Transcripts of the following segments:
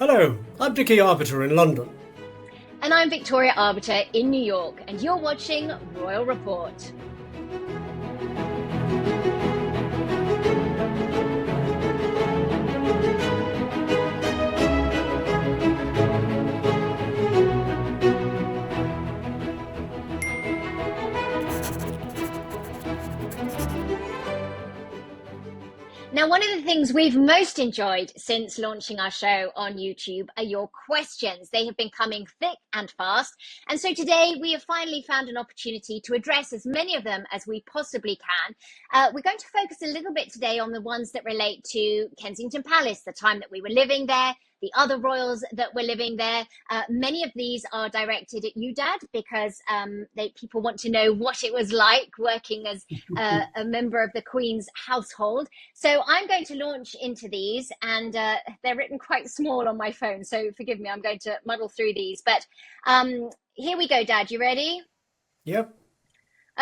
Hello, I'm Dickie Arbiter in London. And I'm Victoria Arbiter in New York, and you're watching Royal Report. Now, one of the things we've most enjoyed since launching our show on YouTube are your questions. They have been coming thick and fast. And so today we have finally found an opportunity to address as many of them as we possibly can. We're going to focus a little bit today on the ones that relate to Kensington Palace, the time that we were living there, the other royals that were living there. Many of these are directed at you, Dad, because people want to know what it was like working as a member of the Queen's household. So I'm going to launch into these, and they're written quite small on my phone, so forgive me, I'm going to muddle through these. But here we go, Dad. You ready? Yep.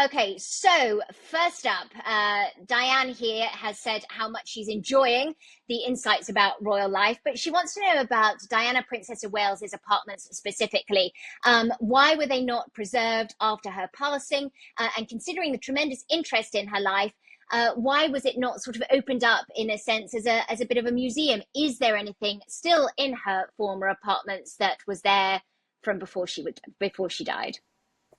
Okay, so first up, Diane here has said how much she's enjoying the insights about royal life, but she wants to know about Diana, Princess of Wales's apartments specifically. Why were they not preserved after her passing? And considering the tremendous interest in her life, why was it not sort of opened up in a sense as a bit of a museum? Is there anything still in her former apartments that was there from before she died?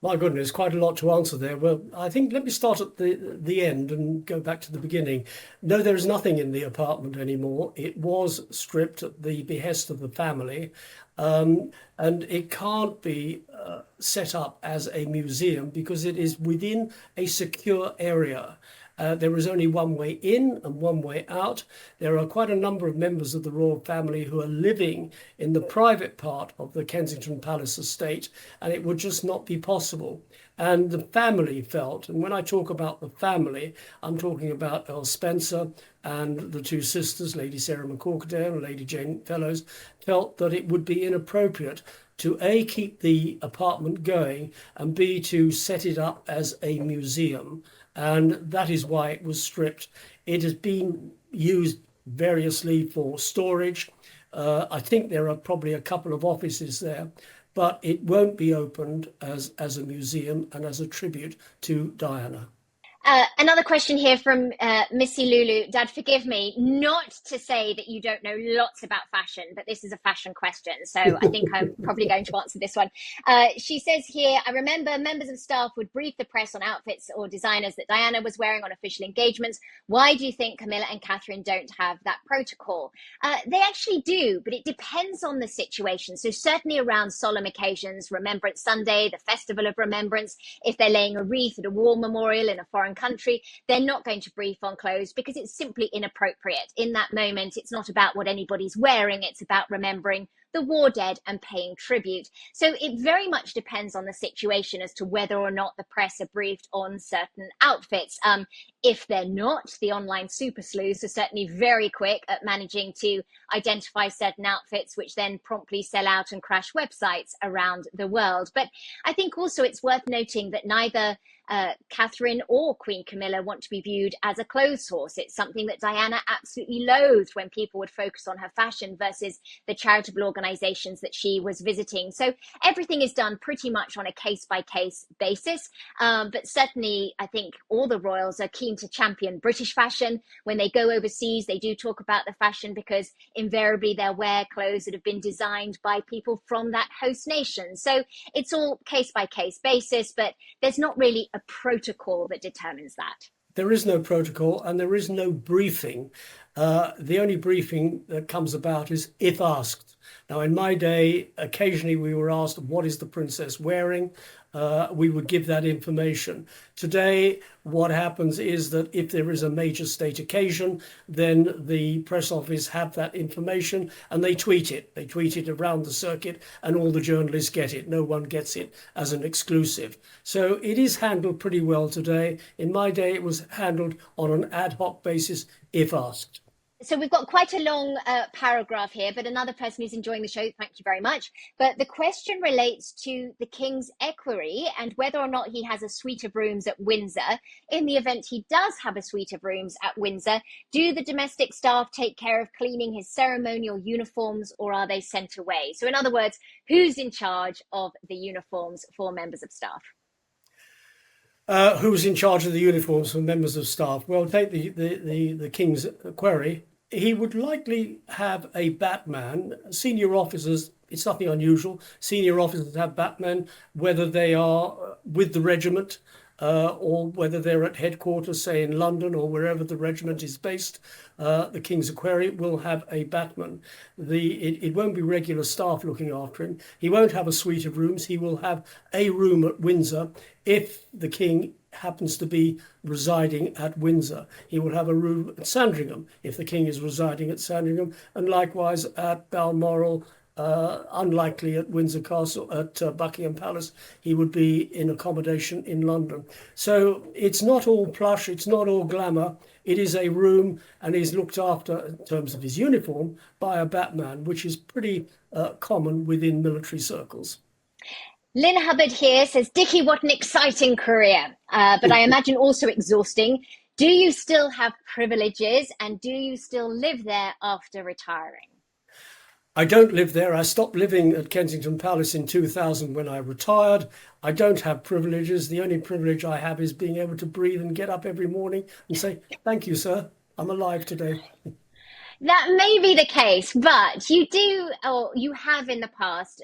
My goodness, quite a lot to answer there. Well, I think let me start at the end and go back to the beginning. No, there is nothing in the apartment anymore. It was stripped at the behest of the family, and it can't be set up as a museum because it is within a secure area. There is only one way in and one way out. There are quite a number of members of the royal family who are living in the private part of the Kensington Palace estate, and it would just not be possible. And the family felt, and when I talk about the family, I'm talking about Earl Spencer and the two sisters, Lady Sarah McCorquodale and Lady Jane Fellows, felt that it would be inappropriate to A, keep the apartment going, and B, to set it up as a museum. And that is why it was stripped. It has been used variously for storage. I think there are probably a couple of offices there, but it won't be opened as a museum and as a tribute to Diana. Another question here from Missy Lulu. Dad, forgive me, not to say that you don't know lots about fashion, but this is a fashion question, so I think I'm probably going to answer this one. She says here, I remember members of staff would brief the press on outfits or designers that Diana was wearing on official engagements. Why do you think Camilla and Catherine don't have that protocol? They actually do, but it depends on the situation. So certainly around solemn occasions, Remembrance Sunday, the Festival of Remembrance, if they're laying a wreath at a war memorial in a foreign country, they're not going to brief on clothes because it's simply inappropriate. In that moment, it's not about what anybody's wearing, it's about remembering the war dead and paying tribute. So it very much depends on the situation as to whether or not the press are briefed on certain outfits. If they're not, the online super sleuths are certainly very quick at managing to identify certain outfits, which then promptly sell out and crash websites around the world. But I think also it's worth noting that neither Catherine or Queen Camilla want to be viewed as a clothes horse. It's something that Diana absolutely loathed when people would focus on her fashion versus the charitable organizations that she was visiting. So everything is done pretty much on a case-by-case basis. But certainly, I think all the royals are keen to champion British fashion. When they go overseas, they do talk about the fashion because invariably they'll wear clothes that have been designed by people from that host nation. So it's all case-by-case basis, but there's not really a protocol that determines that. There is no protocol and there is no briefing. The only briefing that comes about is if asked. Now, in my day, occasionally we were asked, what is the princess wearing? We would give that information. Today, what happens is that if there is a major state occasion, then the press office have that information and they tweet it. They tweet it around the circuit and all the journalists get it. No one gets it as an exclusive. So it is handled pretty well today. In my day, it was handled on an ad hoc basis if asked. So we've got quite a long paragraph here, but another person who's enjoying the show, thank you very much. But the question relates to the King's equerry and whether or not he has a suite of rooms at Windsor. In the event he does have a suite of rooms at Windsor, do the domestic staff take care of cleaning his ceremonial uniforms, or are they sent away? So in other words, who's in charge of the uniforms for members of staff? Who's in charge of the uniforms for members of staff? Well, take the King's equerry. He would likely have a batman. Senior officers, it's nothing unusual. Senior officers have batmen, whether they are with the regiment or whether they're at headquarters, say in London or wherever the regiment is based. The King's equerry will have a batman. It won't be regular staff looking after him. He won't have a suite of rooms. He will have a room at Windsor if the King happens to be residing at Windsor. He will have a room at Sandringham if the King is residing at Sandringham, and likewise at Balmoral. Unlikely at Windsor Castle, at Buckingham Palace, he would be in accommodation in London. So it's not all plush, it's not all glamour. It is a room, and he's looked after in terms of his uniform by a batman, which is pretty common within military circles. Lynn Hubbard here says, Dickie, what an exciting career, but I imagine also exhausting. Do you still have privileges, and do you still live there after retiring? I don't live there. I stopped living at Kensington Palace in 2000 when I retired. I don't have privileges. The only privilege I have is being able to breathe and get up every morning and say, thank you, sir. I'm alive today. That may be the case, but you do, or you have in the past,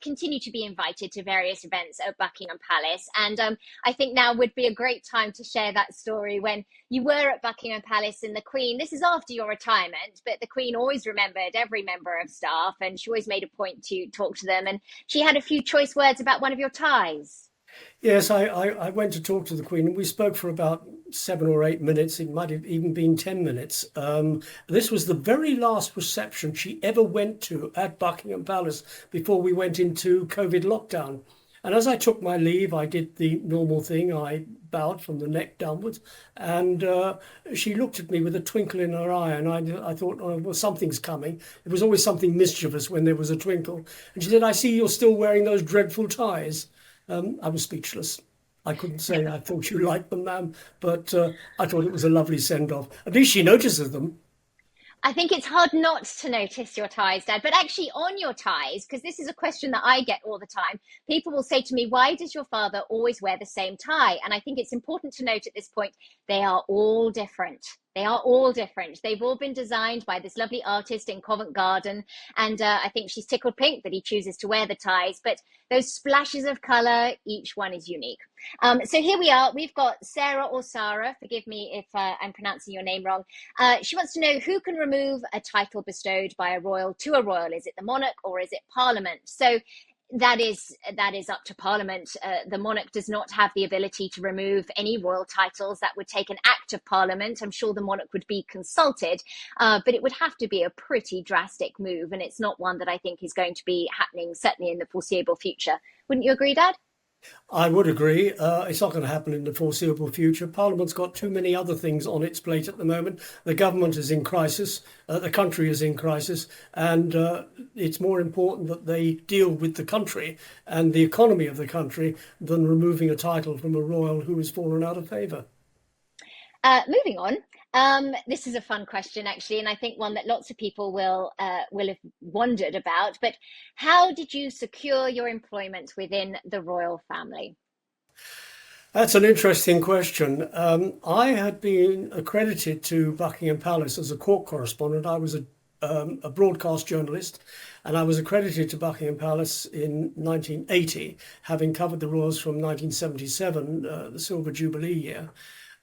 continued to be invited to various events at Buckingham Palace. And I think now would be a great time to share that story when you were at Buckingham Palace and the Queen, this is after your retirement, but the Queen always remembered every member of staff and she always made a point to talk to them. And she had a few choice words about one of your ties. Yes, I went to talk to the Queen and we spoke for about 7 or 8 minutes. It might have even been 10 minutes. This was the very last reception she ever went to at Buckingham Palace before we went into COVID lockdown. And as I took my leave, I did the normal thing. I bowed from the neck downwards, and she looked at me with a twinkle in her eye, and I thought, oh, well, something's coming. It was always something mischievous when there was a twinkle. And she said, I see you're still wearing those dreadful ties. I was speechless. I couldn't say I thought you liked them, ma'am, but I thought it was a lovely send-off. At least she notices them. I think it's hard not to notice your ties, Dad, but actually on your ties, because this is a question that I get all the time, people will say to me, why does your father always wear the same tie? And I think it's important to note at this point, they are all different. They are all different. They've all been designed by this lovely artist in Covent Garden. And I think she's tickled pink that he chooses to wear the ties. But those splashes of colour, each one is unique. So here we are. We've got Sarah or Sarah. Forgive me if I'm pronouncing your name wrong. She wants to know who can remove a title bestowed by a royal to a royal. Is it the monarch or is it Parliament? So that is up to Parliament. The monarch does not have the ability to remove any royal titles. That would take an act of Parliament. I'm sure the monarch would be consulted, but it would have to be a pretty drastic move, and it's not one that I think is going to be happening, certainly in the foreseeable future. Wouldn't you agree, Dad? I would agree. It's not going to happen in the foreseeable future. Parliament's got too many other things on its plate at the moment. The government is in crisis. The country is in crisis. And it's more important that they deal with the country and the economy of the country than removing a title from a royal who has fallen out of favour. Moving on. This is a fun question, actually, and I think one that lots of people will have wondered about. But how did you secure your employment within the royal family? That's an interesting question. I had been accredited to Buckingham Palace as a court correspondent. I was a broadcast journalist, and I was accredited to Buckingham Palace in 1980, having covered the royals from 1977, the Silver Jubilee year.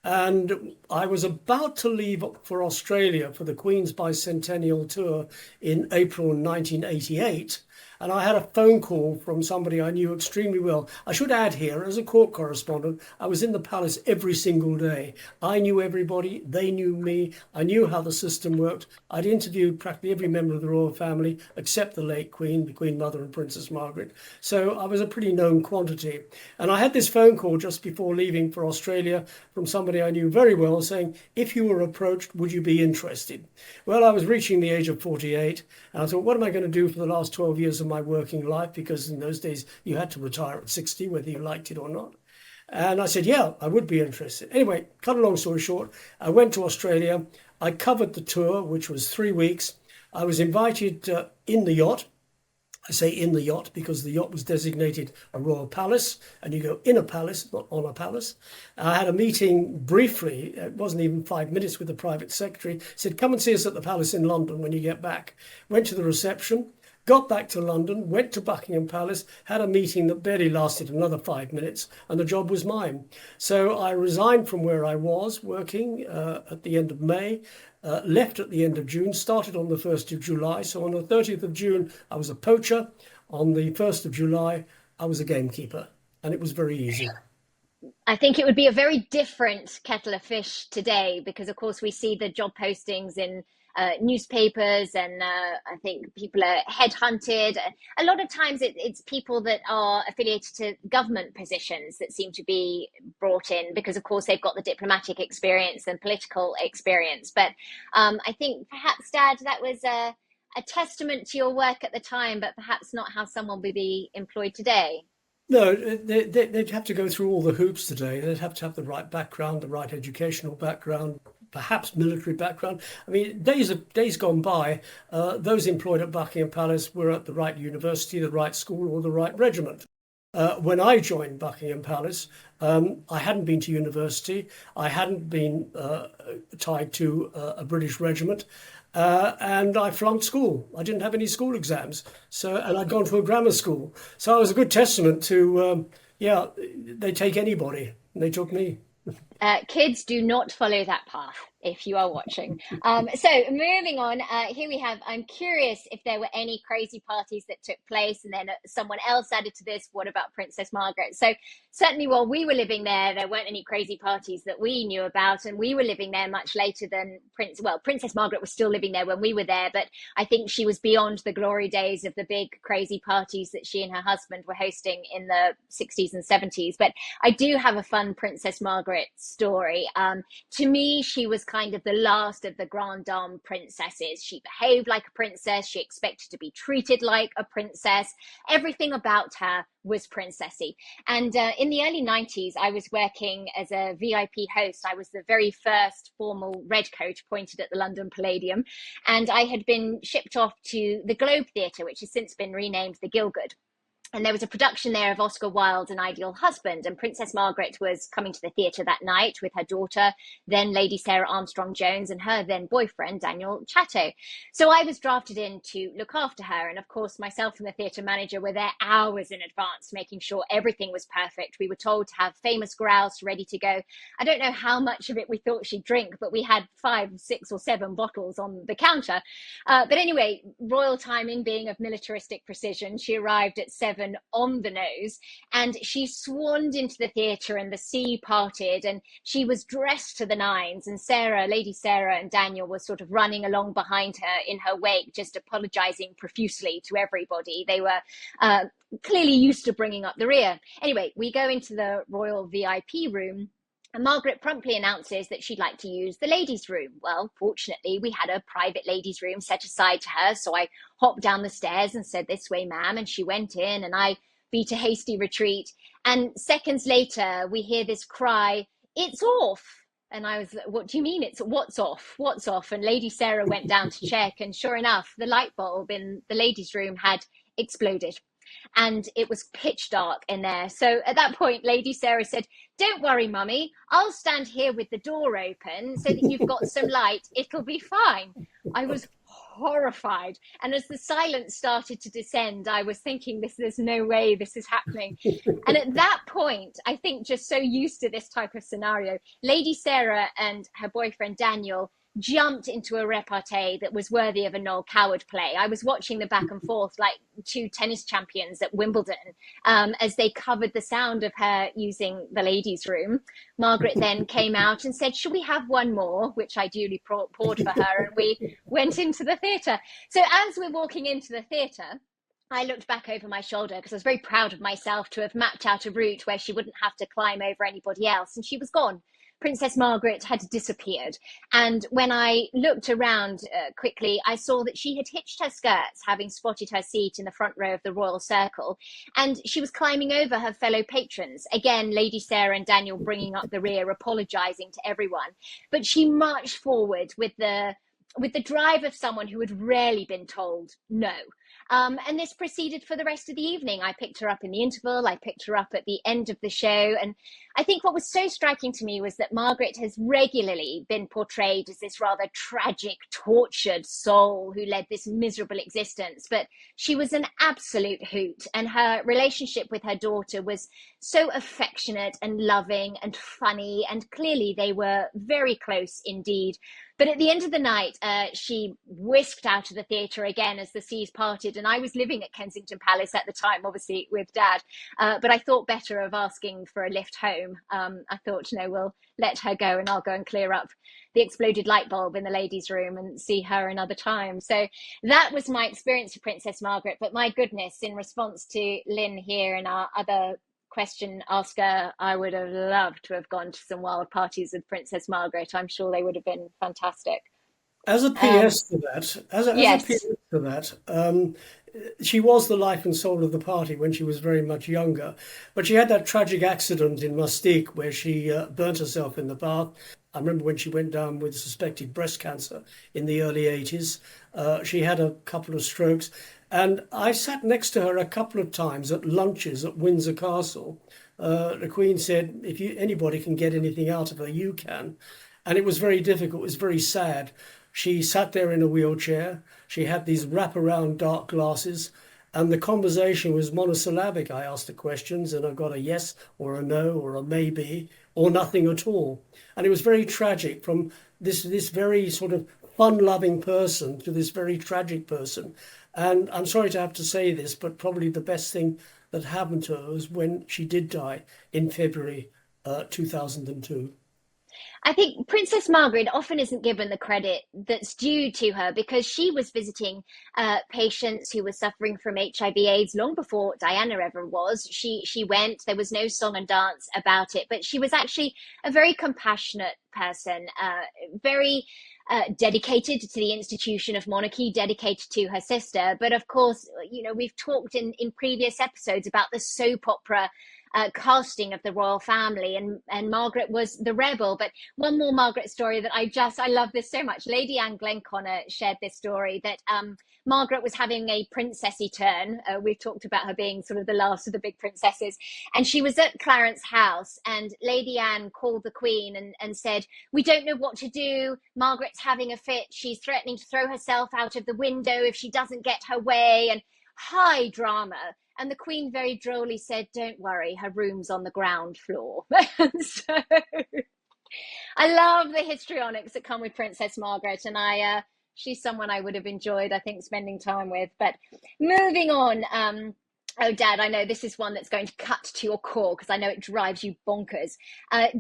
And I was about to leave for Australia for the Queen's Bicentennial Tour in April 1988. And I had a phone call from somebody I knew extremely well. I should add here, as a court correspondent, I was in the palace every single day. I knew everybody, they knew me, I knew how the system worked. I'd interviewed practically every member of the royal family except the late Queen, the Queen Mother and Princess Margaret. So I was a pretty known quantity. And I had this phone call just before leaving for Australia from somebody I knew very well saying, if you were approached, would you be interested? Well, I was reaching the age of 48, and I thought, what am I going to do for the last 12 years of my working life? Because in those days, you had to retire at 60, whether you liked it or not. And I said, yeah, I would be interested. Anyway, cut a long story short, I went to Australia. I covered the tour, which was 3 weeks. I was invited in the yacht. I say in the yacht because the yacht was designated a royal palace, and you go in a palace, not on a palace. I had a meeting briefly, it wasn't even 5 minutes, with the private secretary. Said, come and see us at the palace in London when you get back. Went to the reception, got back to London, went to Buckingham Palace, had a meeting that barely lasted another 5 minutes, and the job was mine. So I resigned from where I was working at the end of May. Left at the end of June, started on the 1st of July. So on the 30th of June, I was a poacher. On the 1st of July, I was a gamekeeper. And it was very easy. I think it would be a very different kettle of fish today because, of course, we see the job postings in newspapers, and I think people are headhunted. A lot of times it's people that are affiliated to government positions that seem to be brought in because, of course, they've got the diplomatic experience and political experience. But I think perhaps, Dad, that was a testament to your work at the time, but perhaps not how someone would be employed today. No, they'd have to go through all the hoops today. They'd have to have the right background, the right educational background, perhaps military background. I mean, days gone by, those employed at Buckingham Palace were at the right university, the right school, or the right regiment. When I joined Buckingham Palace, I hadn't been to university. I hadn't been tied to a British regiment. And I flunked school. I didn't have any school exams. And I'd gone to a grammar school. So I was a good testament to, they take anybody. And they took me. Kids, do not follow that path if you are watching. So moving on, here we have, I'm curious if there were any crazy parties that took place, and then someone else added to this, what about Princess Margaret? So certainly while we were living there weren't any crazy parties that we knew about, and we were living there much later than Princess Margaret was still living there when we were there, but I think she was beyond the glory days of the big crazy parties that she and her husband were hosting in the 60s and 70s. But I do have a fun Princess Margaret story. To me, she was kind of the last of the grande dame princesses. She behaved like a princess. She expected to be treated like a princess. Everything about her was princessy. And in the early 90s, I was working as a VIP host. I was the very first formal red coat appointed at the London Palladium. And I had been shipped off to the Globe Theatre, which has since been renamed the Gielgud. And there was a production there of Oscar Wilde's An Ideal Husband, and Princess Margaret was coming to the theatre that night with her daughter, then Lady Sarah Armstrong-Jones, and her then boyfriend, Daniel Chatto. So I was drafted in to look after her, and of course myself and the theatre manager were there hours in advance, making sure everything was perfect. We were told to have famous grouse ready to go. I don't know how much of it we thought she'd drink, but we had 5, 6 or 7 bottles on the counter. But anyway, royal timing being of militaristic precision, she arrived at 7 on the nose, and she swarmed into the theatre, and the sea parted, and she was dressed to the nines, and Lady Sarah and Daniel were sort of running along behind her in her wake, just apologizing profusely to everybody. They were clearly used to bringing up the rear. Anyway, we go into the royal VIP room, and Margaret promptly announces that she'd like to use the ladies' room. Well, fortunately, we had a private ladies' room set aside to her, so I hopped down the stairs and said, "This way, ma'am," and she went in, and I beat a hasty retreat. And seconds later, we hear this cry, "It's off!" And I was, "What do you mean what's off? What's off?" And Lady Sarah went down to check, and sure enough, the light bulb in the ladies' room had exploded. And it was pitch dark in there. So at that point, Lady Sarah said, "Don't worry, Mummy, I'll stand here with the door open so that you've got some light. It'll be fine." I was horrified. And as the silence started to descend, I was thinking, there's no way this is happening. And at that point, I think just so used to this type of scenario, Lady Sarah and her boyfriend Daniel jumped into a repartee that was worthy of a Noel Coward play. I was watching the back and forth like two tennis champions at Wimbledon as they covered the sound of her using the ladies' room. Margaret then came out and said, "Should we have one more?" which I duly poured for her, and we went into the theatre. So as we're walking into the theatre, I looked back over my shoulder because I was very proud of myself to have mapped out a route where she wouldn't have to climb over anybody else, and she was gone. Princess Margaret had disappeared. And when I looked around quickly, I saw that she had hitched her skirts, having spotted her seat in the front row of the Royal Circle, and she was climbing over her fellow patrons. Again, Lady Sarah and Daniel bringing up the rear, apologising to everyone. But she marched forward with the drive of someone who had rarely been told no. And this proceeded for the rest of the evening. I picked her up in the interval. I picked her up at the end of the show. And I think what was so striking to me was that Margaret has regularly been portrayed as this rather tragic, tortured soul who led this miserable existence. But she was an absolute hoot. And her relationship with her daughter was so affectionate and loving and funny. And clearly they were very close indeed. But at the end of the night, she whisked out of the theatre again as the seas parted. And I was living at Kensington Palace at the time, obviously with Dad. But I thought better of asking for a lift home. I thought, we'll let her go and I'll go and clear up the exploded light bulb in the ladies' room and see her another time. So that was my experience of Princess Margaret. But my goodness, in response to Lynn here and our other question asker, I would have loved to have gone to some wild parties with Princess Margaret. I'm sure they would have been fantastic. As a PS to that, Yes. a PS to that, she was the life and soul of the party when she was very much younger. But she had that tragic accident in Mustique where she burnt herself in the bath. I remember when she went down with suspected breast cancer in the early 80s. She had a couple of strokes. And I sat next to her a couple of times at lunches at Windsor Castle. The Queen said, if anybody can get anything out of her, you can. And it was very difficult. It was very sad. She sat there in a wheelchair. She had these wraparound dark glasses. And the conversation was monosyllabic. I asked the questions and I got a yes or a no or a maybe or nothing at all. And it was very tragic, from this very sort of fun-loving person to this very tragic person. And I'm sorry to have to say this, but probably the best thing that happened to her was when she did die in February 2002. I think Princess Margaret often isn't given the credit that's due to her because she was visiting patients who were suffering from HIV/AIDS long before Diana ever was. She went, there was no song and dance about it, but she was actually a very compassionate person, very dedicated to the institution of monarchy, dedicated to her sister. But of course, we've talked in previous episodes about the soap opera casting of the royal family, and Margaret was the rebel. But one more Margaret story that I love this so much. Lady Anne Glenconnor shared this story that Margaret was having a princessy turn. We've talked about her being sort of the last of the big princesses, and she was at Clarence House, and Lady Anne called the Queen and said, "We don't know what to do. Margaret's having a fit. She's threatening to throw herself out of the window if she doesn't get her way," and high drama. And the Queen very drolly said, "Don't worry, her room's on the ground floor." So I love the histrionics that come with Princess Margaret, and she's someone I would have enjoyed, I think, spending time with. But moving on, oh, Dad, I know this is one that's going to cut to your core because I know it drives you bonkers.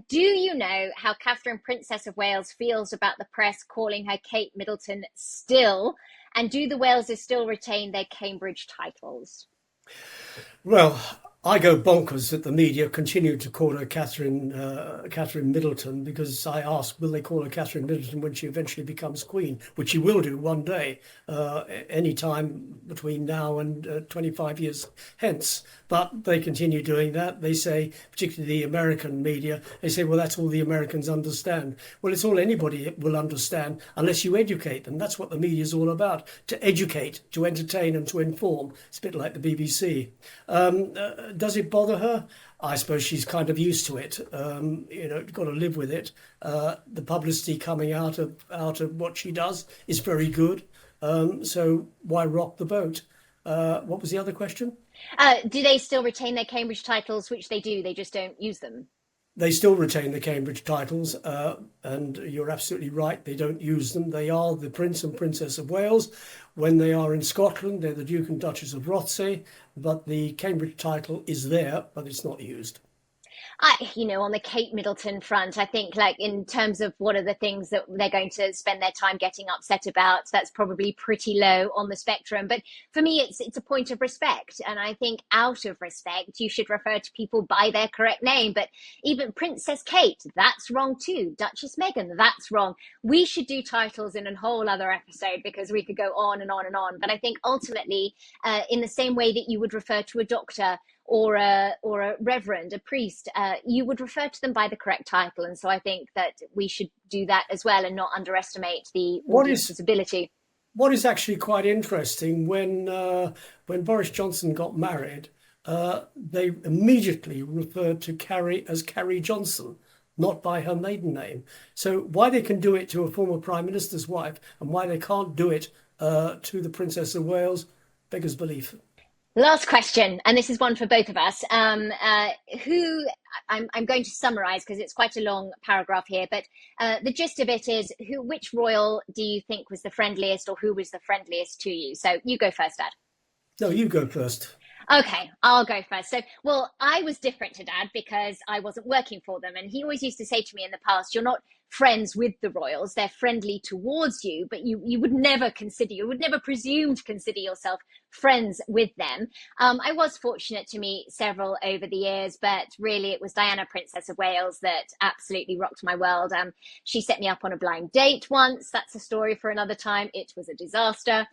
Do you know how Catherine, Princess of Wales, feels about the press calling her Kate Middleton still? And do the Waleses still retain their Cambridge titles? Well, I go bonkers that the media continue to call her Catherine Middleton, because I ask, will they call her Catherine Middleton when she eventually becomes Queen, which she will do one day, any time between now and 25 years hence. But they continue doing that. They say, particularly the American media, they say, well, that's all the Americans understand. Well, it's all anybody will understand unless you educate them. That's what the media is all about, to educate, to entertain and to inform. It's a bit like the BBC. Does it bother her? I suppose she's kind of used to it. Got to live with it. The publicity coming out of what she does is very good. So why rock the boat? What was the other question? Do they still retain their Cambridge titles, which they do? They just don't use them. They still retain the Cambridge titles, and you're absolutely right, they don't use them. They are the Prince and Princess of Wales. When they are in Scotland, they're the Duke and Duchess of Rothesay, but the Cambridge title is there, but it's not used. On the Kate Middleton front, I think, like, in terms of what are the things that they're going to spend their time getting upset about, that's probably pretty low on the spectrum. But for me, it's a point of respect. And I think out of respect, you should refer to people by their correct name. But even Princess Kate, that's wrong too. Duchess Meghan, that's wrong. We should do titles in a whole other episode, because we could go on and on and on. But I think ultimately, in the same way that you would refer to a doctor or a reverend, a priest, you would refer to them by the correct title. And so I think that we should do that as well, and not underestimate the audience's ability. What is actually quite interesting, when Boris Johnson got married, they immediately referred to Carrie as Carrie Johnson, not by her maiden name. So why they can do it to a former Prime Minister's wife and why they can't do it to the Princess of Wales beggars belief. Last question, and this is one for both of us. I'm going to summarise because it's quite a long paragraph here, but the gist of it is, which royal do you think was the friendliest, or who was the friendliest to you? So you go first, Dad. No, you go first. Okay, I'll go first. So, well, I was different to Dad because I wasn't working for them. And he always used to say to me in the past, you're not friends with the royals, they're friendly towards you, but you would never presume to consider yourself friends with them. I was fortunate to meet several over the years, but really it was Diana, Princess of Wales, that absolutely rocked my world. She set me up on a blind date once. That's a story for another time. It was a disaster.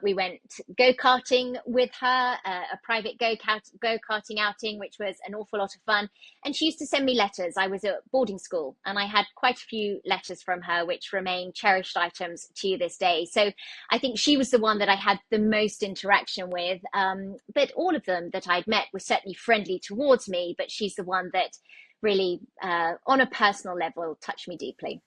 We went go-karting with her, a private go-karting outing, which was an awful lot of fun. And she used to send me letters. I was at boarding school, and I had quite a few letters from her, which remain cherished items to this day. So I think she was the one that I had the most interaction with. But all of them that I'd met were certainly friendly towards me, but she's the one that really, on a personal level, touched me deeply.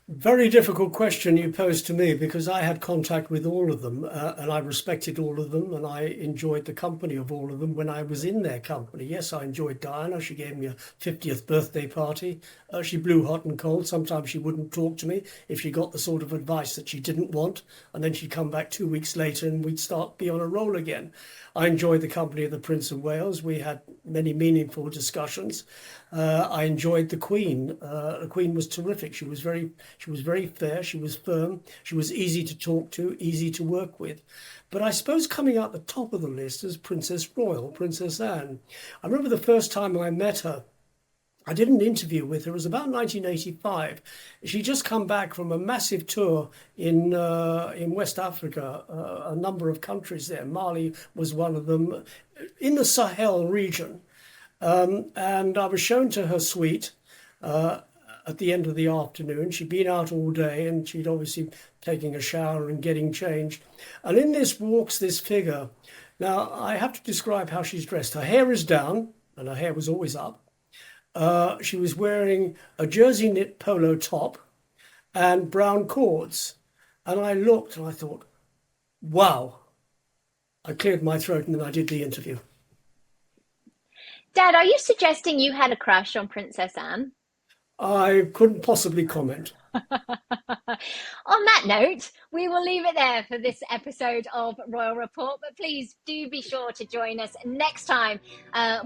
Very difficult question you posed to me, because I had contact with all of them, and I respected all of them, and I enjoyed the company of all of them when I was in their company. Yes, I enjoyed Diana. She gave me a 50th birthday party. She blew hot and cold. Sometimes she wouldn't talk to me if she got the sort of advice that she didn't want, and then she'd come back 2 weeks later and we'd be on a roll again. I enjoyed the company of the Prince of Wales. We had many meaningful discussions. I enjoyed the Queen. The Queen was terrific. She was very fair. She was firm. She was easy to talk to, easy to work with. But I suppose coming out the top of the list is Princess Royal, Princess Anne. I remember the first time I met her. I did an interview with her. It was about 1985. She'd just come back from a massive tour in West Africa, a number of countries there. Mali was one of them, in the Sahel region. And I was shown to her suite at the end of the afternoon. She'd been out all day, and she'd obviously taking a shower and getting changed. And in this walks this figure. Now, I have to describe how she's dressed. Her hair is down, and her hair was always up. She was wearing a jersey knit polo top and brown cords. And I looked and I thought, wow. I cleared my throat, and then I did the interview. Dad, are you suggesting you had a crush on Princess Anne? I couldn't possibly comment. On that note, we will leave it there for this episode of Royal Report, but please do be sure to join us next time.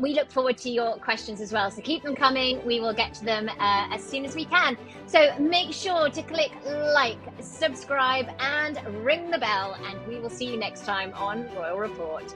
We look forward to your questions as well, so keep them coming. We will get to them as soon as we can. So make sure to click like, subscribe, and ring the bell, and we will see you next time on Royal Report.